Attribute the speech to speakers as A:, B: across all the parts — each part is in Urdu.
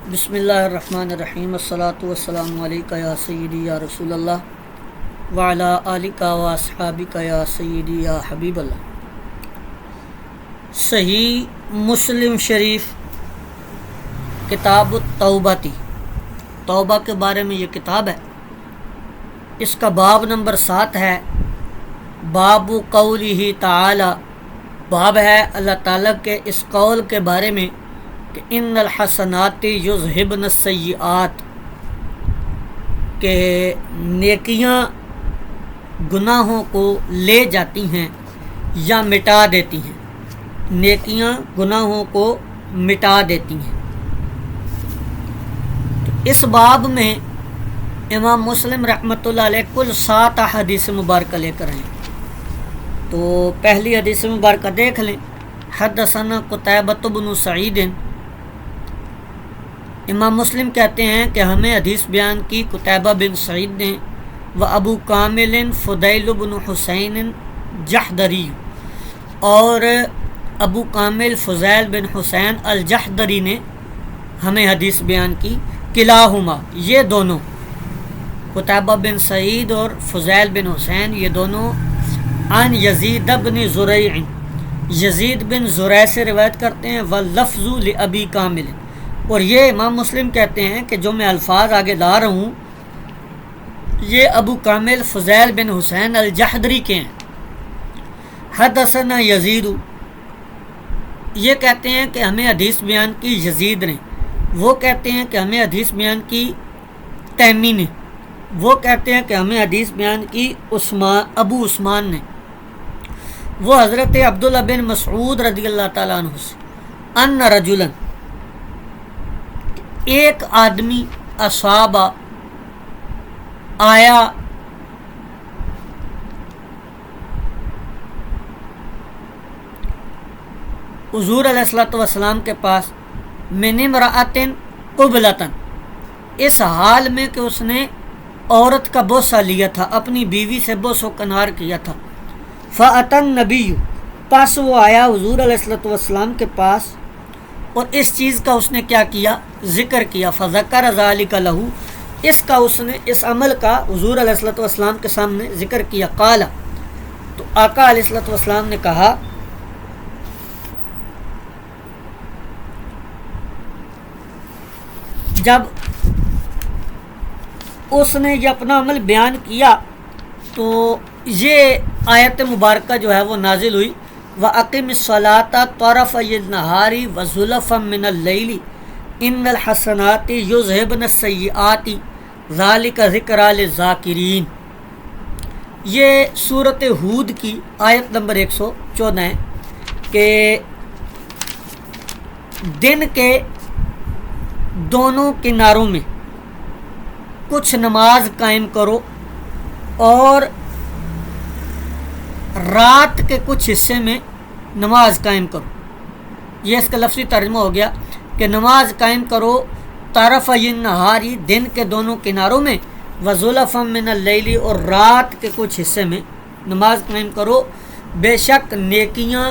A: بسم اللہ الرحمن الرحیم الصلاۃ والسلام علیکہ یا سیدی یا رسول اللہ وعلی آلک و اصحابک یا سیدی یا حبیب اللہ۔ صحیح مسلم شریف کتاب التوبہ تھی، توبہ کے بارے میں یہ کتاب ہے۔ اس کا باب نمبر 7 ہے، باب قولہ تعالی، باب ہے اللہ تعالیٰ کے اس قول کے بارے میں کہ ان الحسنات یذہبن السیئات، کہ نیکیاں گناہوں کو لے جاتی ہیں یا مٹا دیتی ہیں، نیکیاں گناہوں کو مٹا دیتی ہیں۔ تو اس باب میں امام مسلم رحمۃ اللہ علیہ کل 7 حدیث مبارکہ لے کر ہیں۔ تو پہلی حدیث مبارکہ دیکھ لیں۔ حدثنا قتیبۃ بن سعید، امام مسلم کہتے ہیں کہ ہمیں حدیث بیان کی قتیبہ بن سعید نے، و ابو کامل فضیل بن حسین جحدری، اور ابو کامل فضیل بن حسین الجحدری نے ہمیں حدیث بیان کی۔ کلاہما، یہ دونوں قتیبہ بن سعید اور فضیل بن حسین، یہ دونوں عن یزید بن زریع، یزید بن زریع سے روایت کرتے ہیں۔ واللفظ لابی کامل، اور یہ امام مسلم کہتے ہیں کہ جو میں الفاظ آگے لا رہا ہوں یہ ابو کامل فضیل بن حسین الجحدری کے ہیں۔ حدثنا یزید، یہ کہتے ہیں کہ ہمیں حدیث بیان کی یزید نے، وہ کہتے ہیں کہ ہمیں حدیث بیان کی تیمی نے، وہ کہتے ہیں کہ ہمیں حدیث بیان کی ابو عثمان نے، وہ حضرت عبداللہ بن مسعود رضی اللہ تعالیٰ عنہ سے، ان رجلا، ایک آدمی، اصابہ آیا، حضور علیہ الصلوۃ والسلام کے پاس، من امرأۃ قبلۃ، اس حال میں کہ اس نے عورت کا بوسہ لیا تھا، اپنی بیوی سے بوس و کنار کیا تھا۔ فأتی النبی، پس وہ آیا حضور علیہ الصلوۃ والسلام کے پاس، اور اس چیز کا اس نے کیا کیا، ذکر کیا۔ فذکر ذلک لہ، اس کا اس نے اس عمل کا حضور علیہ الصلوۃ والسلام کے سامنے ذکر کیا۔ قال، تو آقا علیہ الصلوۃ والسلام نے کہا، جب اس نے یہ اپنا عمل بیان کیا تو یہ آیت مبارکہ جو ہے وہ نازل ہوئی۔ وَأَقِمِ الصَّلَاةَ طَرَفَيِ النَّهَارِ وَزُلَفًا مِّنَ اللَّيْلِ إِنَّ الْحَسَنَاتِ يُذْهِبْنَ السَّيِّئَاتِ ذَلِكَ ذِكْرَىٰ لِلذَّاكِرِينَ، یہ سورۃ ہود کی آیت نمبر 114 ہے کہ دن کے دونوں کناروں میں کچھ نماز قائم کرو اور رات کے کچھ حصے میں نماز قائم کرو۔ یہ اس کا لفظی ترجمہ ہو گیا کہ نماز قائم کرو طرفی النہار، دن کے دونوں کناروں میں، وزلفا من اللیل، اور رات کے کچھ حصے میں نماز قائم کرو۔ بے شک نیکیاں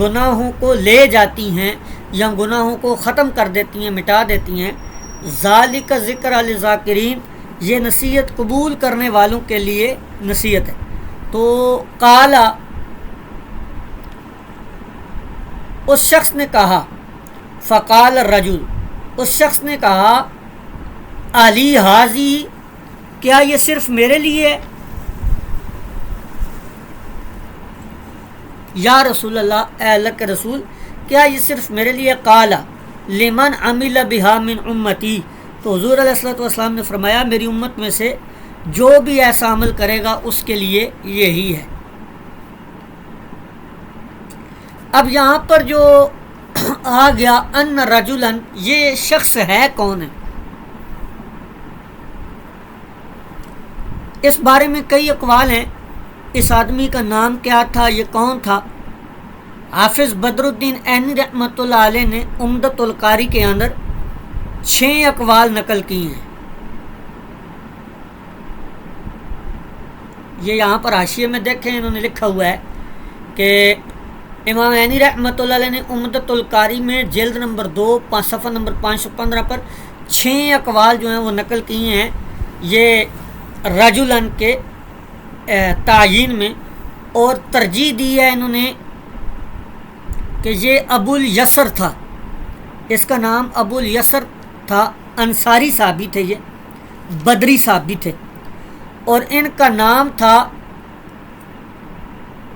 A: گناہوں کو لے جاتی ہیں یا گناہوں کو ختم کر دیتی ہیں، مٹا دیتی ہیں۔ ذالک ذکر للذاکرین، یہ نصیحت قبول کرنے والوں کے لیے نصیحت ہے۔ تو قالا، اس شخص نے کہا، فقال الرجل، اس شخص نے کہا، علی حاضی، کیا یہ صرف میرے لیے ہے؟ یا رسول اللہ، اے اللہ کے رسول، کیا یہ صرف میرے لیے؟ قال لمن عمل بها من امتی، تو حضور علیہ الصلوۃ والسلام نے فرمایا میری امت میں سے جو بھی ایسا عمل کرے گا اس کے لیے یہی ہے۔ اب یہاں پر جو آ گیا ان رجلن، یہ شخص ہے کون ہے؟ اس بارے میں کئی اقوال ہیں، اس آدمی کا نام کیا تھا، یہ کون تھا؟ حافظ بدر الدین عینی رحمۃ اللہ علیہ نے عمدۃ القاری کے اندر 6 اقوال نقل کی ہیں۔ یہ یہاں پر حاشیے میں دیکھیں، انہوں نے لکھا ہوا ہے کہ امام عینی رحمۃ اللہ علیہ نے عمدۃ القاری میں جلد نمبر 2 صفحہ نمبر 515 پر 6 اقوال جو ہیں وہ نقل کیے ہیں یہ رجلن کے تعیین میں، اور ترجیح دی ہے انہوں نے کہ یہ ابو الیسر تھا، اس کا نام ابو الیسر تھا، انصاری صحابی تھے، یہ بدری صحابی تھے، اور ان کا نام تھا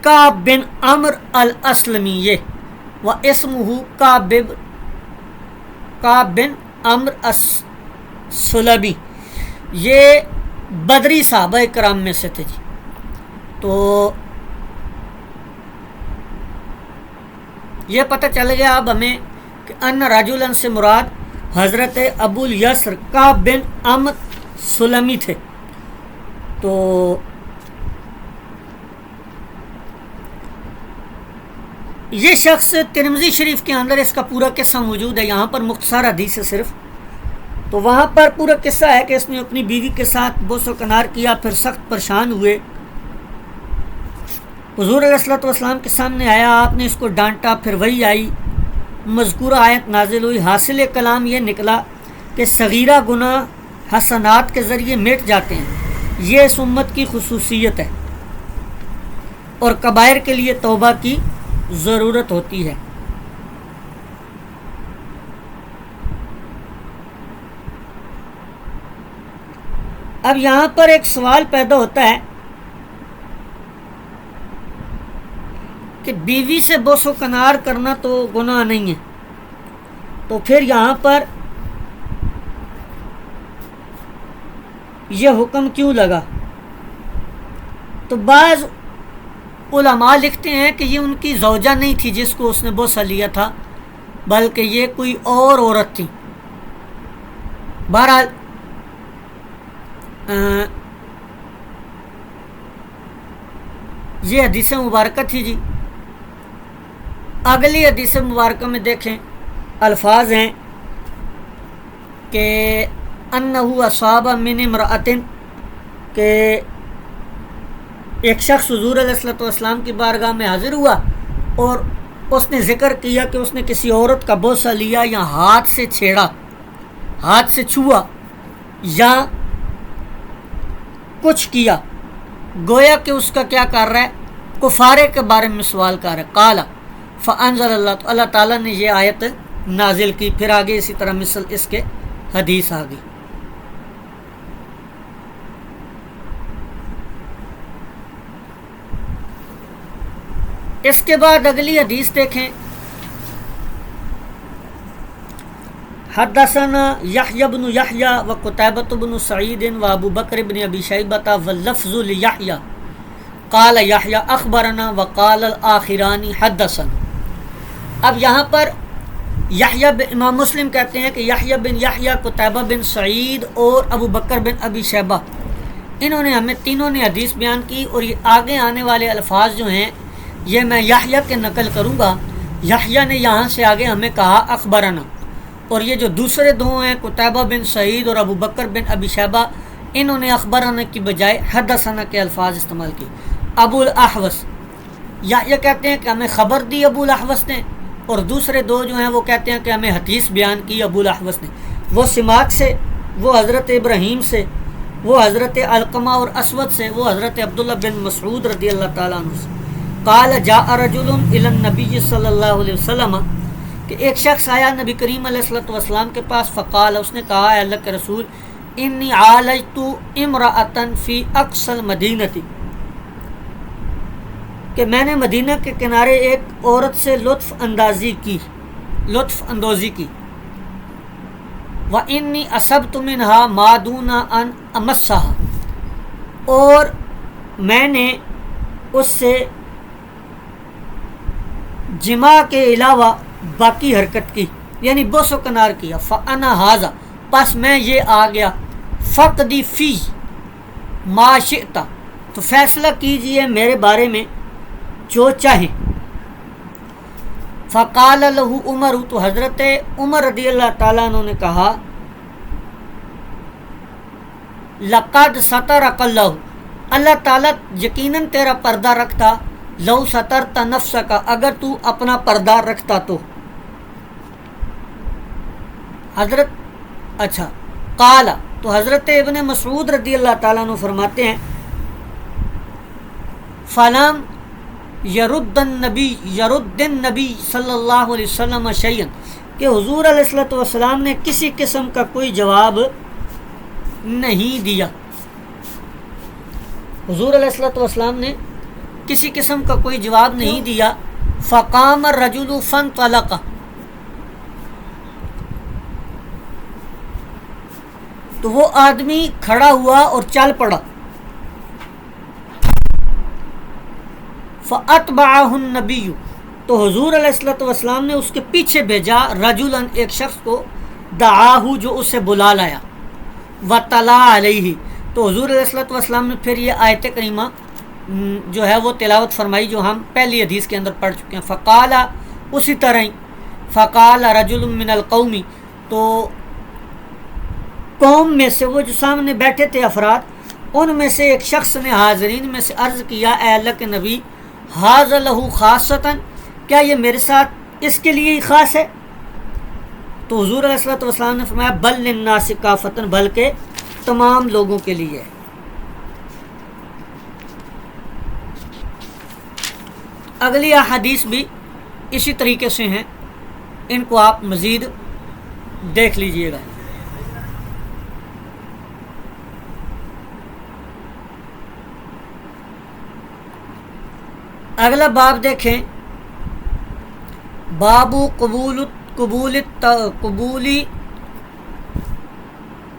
A: کعب بن عمر الاسلمی، یہ و اسمہ کعب بن عمر السلمی، یہ بدری صحابہ کرام میں سے تھے جی۔ تو یہ پتہ چل گیا اب ہمیں کہ ان رجلن سے مراد حضرت ابو الیسر کعب بن عمر سلمی تھے۔ تو یہ شخص ترمذی شریف کے اندر اس کا پورا قصہ موجود ہے، یہاں پر مختصر حدیث ہے صرف، تو وہاں پر پورا قصہ ہے کہ اس نے اپنی بیوی کے ساتھ بوس و کنار کیا، پھر سخت پریشان ہوئے، حضور علیہ الصلوۃ والسلام کے سامنے آیا، آپ نے اس کو ڈانٹا، پھر وہی آئی، مذکورہ آیت نازل ہوئی، حاصل کلام یہ نکلا کہ صغیرہ گناہ حسنات کے ذریعے مٹ جاتے ہیں، یہ اس امت کی خصوصیت ہے، اور کبائر کے لیے توبہ کی ضرورت ہوتی ہے۔ اب یہاں پر ایک سوال پیدا ہوتا ہے کہ بیوی سے بوس و کنار کرنا تو گناہ نہیں ہے، تو پھر یہاں پر یہ حکم کیوں لگا؟ تو بعض علماء لکھتے ہیں کہ یہ ان کی زوجہ نہیں تھی جس کو اس نے بوسہ لیا تھا، بلکہ یہ کوئی اور عورت تھی۔ بہرحال یہ حدیث مبارکہ تھی جی۔ اگلی حدیث مبارکہ میں دیکھیں الفاظ ہیں کہ انہو اصاب من امرأۃ، کہ ایک شخص حضور علیہ الصلوۃ والسلام کی بارگاہ میں حاضر ہوا اور اس نے ذکر کیا کہ اس نے کسی عورت کا بوسہ لیا یا ہاتھ سے چھیڑا، ہاتھ سے چھوا یا کچھ کیا، گویا کہ اس کا کیا کر رہا ہے، کفارے کے بارے میں سوال کر رہا ہے۔ قال فانزل اللہ، تو اللہ تعالیٰ نے یہ آیت نازل کی، پھر آگے اسی طرح مثل اس کے حدیث آ گئی۔ اس کے بعد اگلی حدیث دیکھیں، حدثنا یحیی بن یحیی و قتیبۃ بن سعید و ابو بکر بن ابی شیبۃ واللفظ لیحیی قال یحیی اخبرنا وقال الاخران حدثنا۔ اب یہاں پر یحیی امام مسلم کہتے ہیں کہ یحیی بن یحیی، قتیبہ بن سعید اور ابو بکر بن ابی شیبہ، انہوں نے ہمیں تینوں نے حدیث بیان کی، اور یہ آگے آنے والے الفاظ جو ہیں یہ میں یحییٰ کے نقل کروں گا۔ یحییٰ نے یہاں سے آگے ہمیں کہا اخبرنا، اور یہ جو دوسرے دو ہیں قتیبہ بن سعید اور ابو بکر بن ابی شیبہ، انہوں نے اخبرنا کی بجائے حدثنا کے الفاظ استعمال کی۔ ابو الاحوص، یحییٰ کہتے ہیں کہ ہمیں خبر دی ابو الاحوص نے، اور دوسرے دو جو ہیں وہ کہتے ہیں کہ ہمیں حدیث بیان کی ابو الاحوص نے، وہ سماک سے، وہ حضرت ابراہیم سے، وہ حضرت علقمہ اور اسود سے، وہ حضرت عبداللہ بن مسعود رضی اللہ تعالیٰ عنہ سے۔ قال جاء رجل الى النبی صلی اللہ علیہ وسلم، کہ ایک شخص آیا نبی کریم علیہ الصلوۃ والسلام کے پاس، فقال، اس نے کہا اے اللہ کے رسول، انی عالجت امرأۃ فی اقصى المدینہ، کہ میں نے مدینہ کے کنارے ایک عورت سے لطف اندوزی کی، وانی اصبت منہا ما دون ان امسھا، اور میں نے اس سے جماع کے علاوہ باقی حرکت کی، یعنی بوس و کنار کیا۔ فانا ھذا، پس میں یہ آ گیا، فقدی فی ما شئت، تو فیصلہ کیجئے میرے بارے میں جو چاہیں۔ فقال له عمر، تو حضرت عمر رضی اللہ تعالیٰ عنہ نے کہا، لقد سترک اللہ، اللہ تعالیٰ یقیناً تیرا پردہ رکھتا، لو سترت نفسک، اگر تو اپنا پردہ رکھتا تو. قال، تو حضرت ابن مسعود رضی اللہ تعالیٰ عنہ فرماتے ہیں فلم یرد النبی صلی اللہ علیہ وسلم شیئا، کہ حضور علیہ الصلوۃ والسلام نے کسی قسم کا کوئی جواب نہیں دیا. حضور علیہ الصلوۃ والسلام نے کسی قسم کا کوئی جواب نہیں دیا. فقام الرجل فانطلق، تو وہ آدمی کھڑا ہوا اور چل پڑا. فاتبعہ النبی، تو حضور علیہ الصلوۃ والسلام نے اس کے پیچھے بھیجا رجلا، ایک شخص کو، دعاہ، جو اسے بلا لایا. وطلع علیہ، تو حضور علیہ الصلوۃ والسلام نے پھر یہ آیت کریمہ جو ہے وہ تلاوت فرمائی جو ہم پہلی حدیث کے اندر پڑھ چکے ہیں. فقال، اسی طرح ہی فقال رجل من القوم، تو قوم میں سے، وہ جو سامنے بیٹھے تھے افراد، ان میں سے ایک شخص نے حاضرین میں سے عرض کیا، اے اللہ کے نبی، ھذا لہ خاصۃ، کیا یہ میرے ساتھ اس کے لیے ہی خاص ہے؟ تو حضور علیہ الصلوۃ والسلام نے فرمایا بل للناس کافۃ، بلکہ تمام لوگوں کے لیے. اگلی احادیث بھی اسی طریقے سے ہیں، ان کو آپ مزید دیکھ لیجئے گا. اگلا باب دیکھیں، باب قبول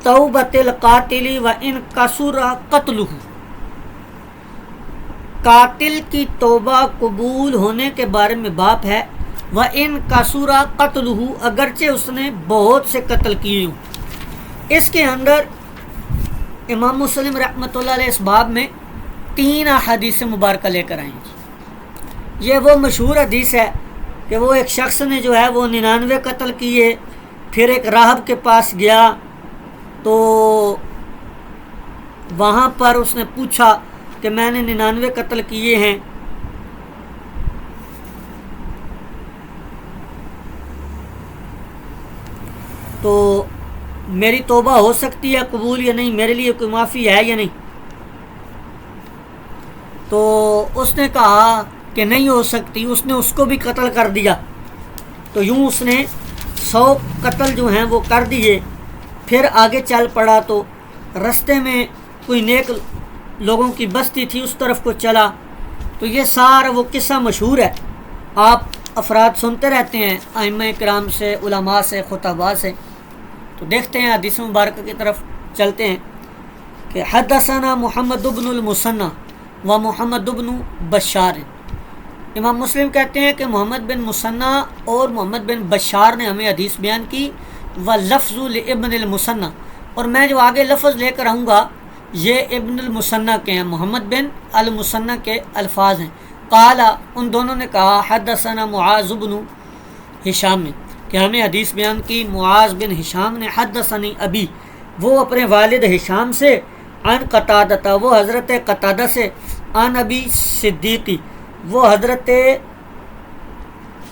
A: توبۃ القاتل وان کثر قتلہ، قاتل کی توبہ قبول ہونے کے بارے میں باب ہے. وان کثر قتلہ، اگرچہ اس نے بہت سے قتل کیے ہوں. اس کے اندر امام مسلم رحمۃ اللہ علیہ اس باب میں 3 احادیث مبارکہ لے کر آئیں. یہ وہ مشہور حدیث ہے کہ وہ ایک شخص نے جو ہے وہ 99 قتل کیے، پھر ایک راہب کے پاس گیا تو وہاں پر اس نے پوچھا کہ میں نے 99 قتل کیے ہیں، تو میری توبہ ہو سکتی ہے قبول یا نہیں، میرے لیے کوئی معافی ہے یا نہیں؟ تو اس نے کہا کہ نہیں ہو سکتی. اس نے اس کو بھی قتل کر دیا. تو یوں اس نے 100 قتل جو ہیں وہ کر دیے. پھر آگے چل پڑا تو رستے میں کوئی نیک لوگوں کی بستی تھی، اس طرف کو چلا. تو یہ سارا وہ قصہ مشہور ہے، آپ افراد سنتے رہتے ہیں ائمہ کرام سے، علماء سے، خطباء سے. تو دیکھتے ہیں حدیث مبارکہ کی طرف چلتے ہیں کہ حدثنا محمد بن المثنى و محمد بن بشار. امام مسلم کہتے ہیں کہ محمد بن مثنى اور محمد بن بشار نے ہمیں حدیث بیان کی. واللفظ لابن المثنى، اور میں جو آگے لفظ لے کر آؤں گا یہ ابن المثنى کے ہیں، محمد بن المثنى کے الفاظ ہیں. قال، ان دونوں نے کہا حدثنا معاذ بن ہشام نے، کہ ہمیں حدیث بیان کی معاذ بن ہشام نے. حدثنی ابی، وہ اپنے والد ہشام سے. عن قتادہ، وہ حضرت قتادہ سے. عن ابی صدیقی، وہ حضرت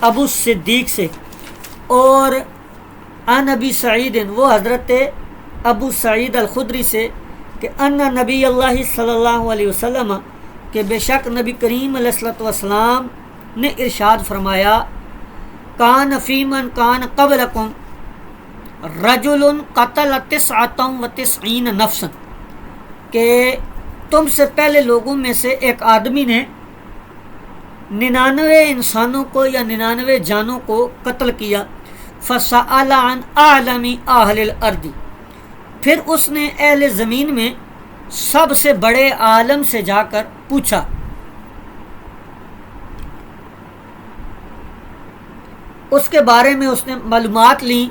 A: ابو صدیق سے. اور عن ابی سعید، وہ حضرت ابو سعید الخدری سے کہ ان نبی اللہ صلی اللہ علیہ وسلم، کہ بے شک نبی کریم علیہ الصلوۃ والسلام نے ارشاد فرمایا کان فی من کان قبلکم رجل قتل 99 نفسا، کہ تم سے پہلے لوگوں میں سے ایک آدمی نے 99 انسانوں کو یا 99 جانوں کو قتل کیا. فسأل عن اعلم اہل الارض، پھر اس نے اہل زمین میں سب سے بڑے عالم سے جا کر پوچھا. اس کے بارے میں اس نے معلومات لیں،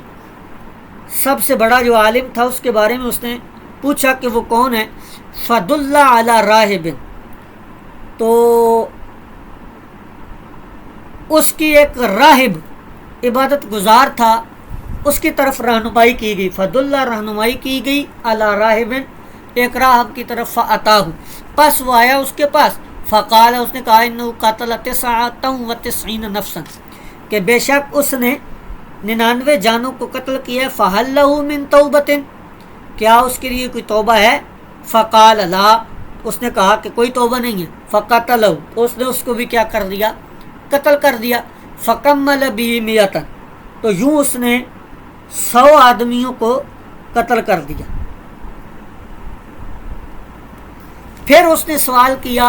A: سب سے بڑا جو عالم تھا اس کے بارے میں اس نے پوچھا کہ وہ کون ہے. فدل علی راہب، تو اس کی ایک راہب عبادت گزار تھا، اس کی طرف رہنمائی کی گئی. فدل، رہنمائی کی گئی، علی راہب، ایک راہب کی طرف. فاتاہ، پس وہ آیا اس کے پاس. فقال اس نے کہا انه قتل 99 نفسا کہ بے شک اس نے 99 جانوں کو قتل کیا. فهل له من توبۃ کیا اس کے لیے کوئی توبہ ہے؟ فقال لا اس نے کہا کہ کوئی توبہ نہیں ہے. فقتلہ اس نے اس کو بھی کیا کر دیا؟ قتل کر دیا. فکمل به 100 تو یوں اس نے 100 آدمیوں کو قتل کر دیا. پھر اس نے سوال کیا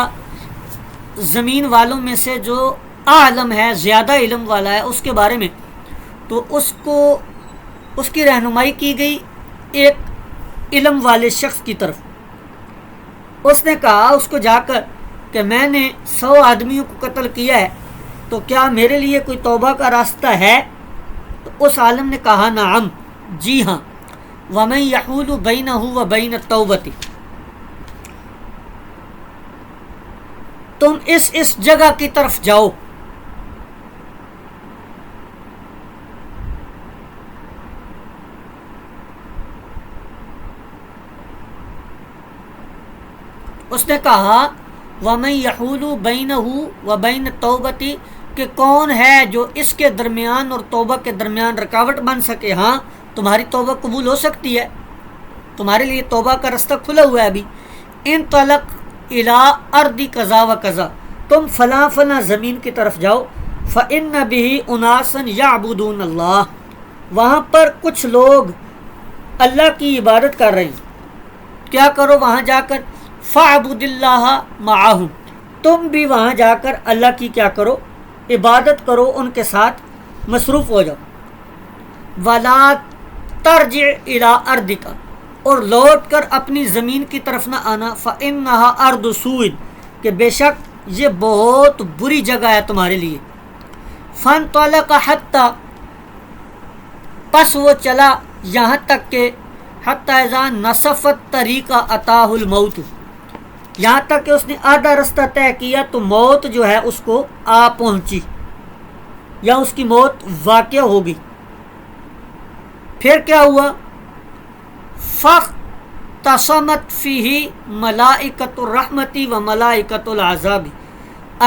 A: زمین والوں میں سے جو عالم ہے، زیادہ علم والا ہے اس کے بارے میں، تو اس کی رہنمائی کی گئی ایک علم والے شخص کی طرف. اس نے کہا اس کو جا کر کہ میں نے 100 آدمیوں کو قتل کیا ہے تو کیا میرے لیے کوئی توبہ کا راستہ ہے؟ تو اس عالم نے کہا نعم جی ہاں. ومن یحول بینہ وبین التوبۃ تم اس جگہ کی طرف جاؤ. اس نے کہا وَمَن يَحُولُ بَيْنَهُ وَبَيْنَ التَّوْبَةِ کہ کون ہے جو اس کے درمیان اور توبہ کے درمیان رکاوٹ بن سکے. ہاں تمہاری توبہ قبول ہو سکتی ہے، تمہارے لیے توبہ کا رستہ کھلا ہوا ہے ابھی. انطلق الی ارض کذا و کذا تم فلاں فلاں زمین کی طرف جاؤ. فإن به اناسا یعبدون اللہ وہاں پر کچھ لوگ اللہ کی عبادت کر رہے ہیں. کیا کرو وہاں جا کر؟ فاعبد اللہ معہم تم بھی وہاں جا کر اللہ کی کیا کرو؟ عبادت کرو، ان کے ساتھ مصروف ہو جاؤ. ولا ترجع الی ارضک اور لوٹ کر اپنی زمین کی طرف نہ آنا. فإنها ارض سوء کہ بے شک یہ بہت بری جگہ ہے تمہارے لیے. فانطلق حتی پس وہ چلا یہاں تک کہ حتی اذا نصف الطریق اتاہ الموت یہاں تک کہ اس نے آدھا رستہ طے کیا تو موت جو ہے اس کو آ پہنچی یا اس کی موت واقع ہوگی. پھر کیا ہوا؟ فاختصمت فیہ ملائکۃ الرحمت و ملائکۃ العذاب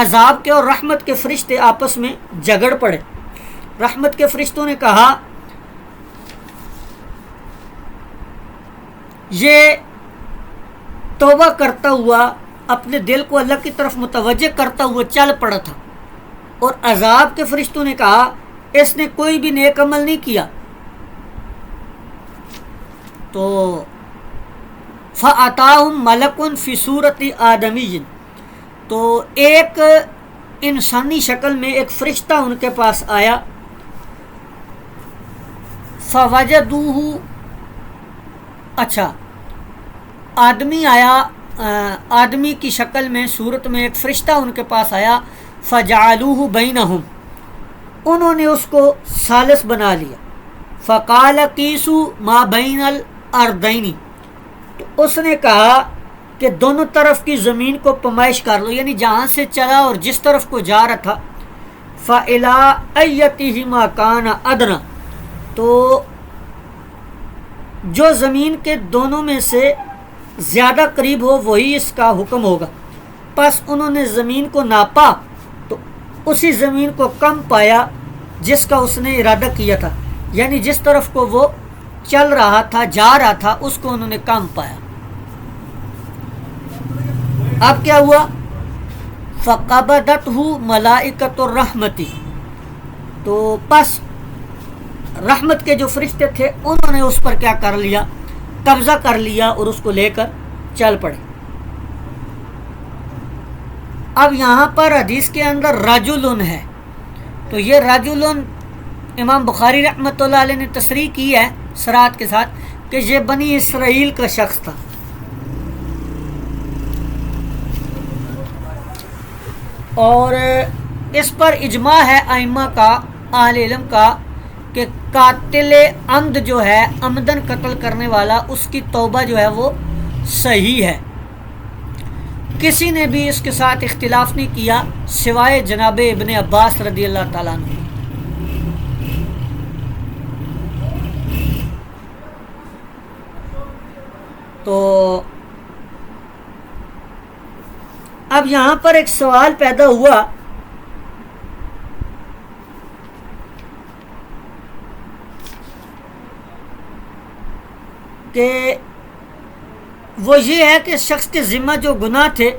A: عذاب کے اور رحمت کے فرشتے آپس میں جھگڑ پڑے. رحمت کے فرشتوں نے کہا یہ توبہ کرتا ہوا اپنے دل کو اللہ کی طرف متوجہ کرتا ہوا چل پڑا تھا، اور عذاب کے فرشتوں نے کہا اس نے کوئی بھی نیک عمل نہیں کیا. تو فَأَتَاهُمْ مَلَكٌ فِي صُورَةِ آدَمِيٍّ تو ایک انسانی شکل میں ایک فرشتہ ان کے پاس آیا. فَوَجَدُوهُ اچھا آدمی آیا، آدمی کی شکل میں صورت میں ایک فرشتہ ان کے پاس آیا. فَجَعَلُوهُ بَيْنَهُمْ انہوں نے اس کو ثالث بنا لیا. فَقَالَ قِيسُوا مَا بَيْنَ الْأَرْضَيْنِ تو اس نے کہا کہ دونوں طرف کی زمین کو پمائش کر لو، یعنی جہاں سے چلا اور جس طرف کو جا رہا تھا. فَإِلَىٰ أَيَّتِهِمَا كَانَ أَدْنَىٰ تو جو زمین کے دونوں میں سے زیادہ قریب ہو وہی اس کا حکم ہوگا. پس انہوں نے زمین کو ناپا تو اسی زمین کو کم پایا جس کا اس نے ارادہ کیا تھا، یعنی جس طرف کو وہ چل رہا تھا جا رہا تھا اس کو انہوں نے کم پایا. اب کیا ہوا؟ فَقَبَضَتْهُ مَلَائِكَةُ الرَّحْمَةِ تو پس رحمت کے جو فرشتے تھے انہوں نے اس پر کیا کر لیا؟ قبضہ کر لیا اور اس کو لے کر چل پڑے. اب یہاں پر حدیث کے اندر رجل ہے تو یہ رجل امام بخاری رحمۃ اللہ علیہ نے تصریح کی ہے صراحت کے ساتھ کہ یہ بنی اسرائیل کا شخص تھا. اور اس پر اجماع ہے ائمہ کا، اہل علم کا، کہ قاتل عمد جو ہے عمدن قتل کرنے والا اس کی توبہ جو ہے وہ صحیح ہے. کسی نے بھی اس کے ساتھ اختلاف نہیں کیا سوائے جناب ابن عباس رضی اللہ تعالیٰ عنہ. تو اب یہاں پر ایک سوال پیدا ہوا کہ وہ یہ ہے کہ شخص کے ذمہ جو گناہ تھے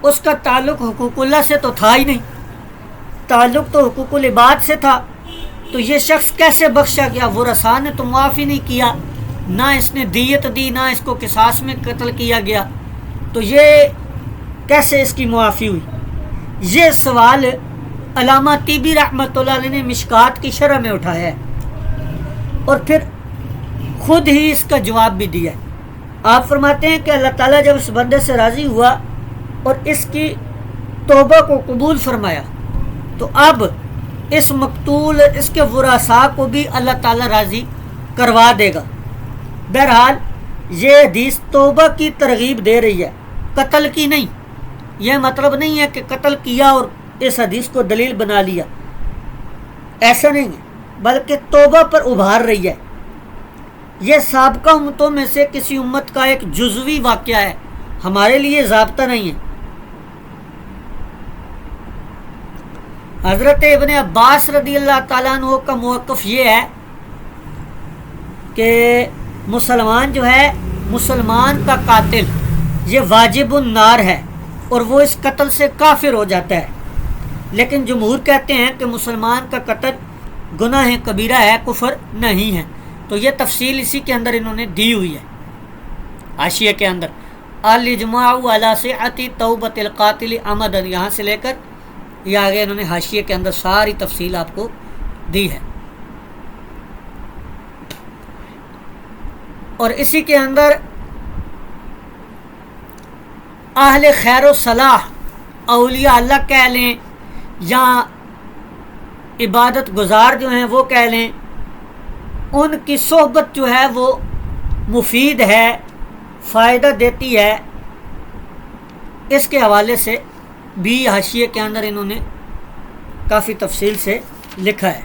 A: اس کا تعلق حقوق اللہ سے تو تھا ہی نہیں، تعلق تو حقوق العباد سے تھا، تو یہ شخص کیسے بخشا گیا؟ ورثاء نے تو معافی نہیں کیا، نہ اس نے دیت دی، نہ اس کو قصاص میں قتل کیا گیا، تو یہ کیسے اس کی معافی ہوئی؟ یہ سوال علامہ طیبی رحمۃ اللہ علیہ نے مشکات کی شرح میں اٹھایا ہے اور پھر خود ہی اس کا جواب بھی دیا ہے۔ آپ فرماتے ہیں کہ اللہ تعالیٰ جب اس بندے سے راضی ہوا اور اس کی توبہ کو قبول فرمایا تو اب اس مقتول اس کے ورثاء کو بھی اللہ تعالیٰ راضی کروا دے گا۔ بہرحال یہ حدیث توبہ کی ترغیب دے رہی ہے، قتل کی نہیں۔ یہ مطلب نہیں ہے کہ قتل کیا اور اس حدیث کو دلیل بنا لیا، ایسا نہیں ہے، بلکہ توبہ پر ابھار رہی ہے۔ یہ سابقہ امتوں میں سے کسی امت کا ایک جزوی واقعہ ہے، ہمارے لیے ضابطہ نہیں ہے۔ حضرت ابن عباس رضی اللہ تعالیٰ عنہ کا موقف یہ ہے کہ مسلمان جو ہے، مسلمان کا قاتل یہ واجب النار ہے اور وہ اس قتل سے کافر ہو جاتا ہے، لیکن جمہور کہتے ہیں کہ مسلمان کا قتل گناہ کبیرہ ہے، کفر نہیں ہے۔ تو یہ تفصیل اسی کے اندر انہوں نے دی ہوئی ہے حاشیے کے اندر، الاجماع علی صحۃ توبۃ القاتل عمدا، یہاں سے لے کر یہ آگے انہوں نے حاشیے کے اندر ساری تفصیل آپ کو دی ہے۔ اور اسی کے اندر اہل خیر و صلاح، اولیاء اللہ کہہ لیں یا عبادت گزار جو ہیں وہ کہہ لیں، ان کی صحبت جو ہے وہ مفید ہے، فائدہ دیتی ہے، اس کے حوالے سے بھی حاشیے کے اندر انہوں نے کافی تفصیل سے لکھا ہے۔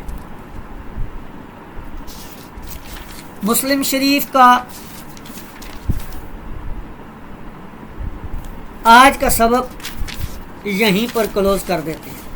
A: مسلم شریف کا آج کا سبق یہیں پر کلوز کر دیتے ہیں۔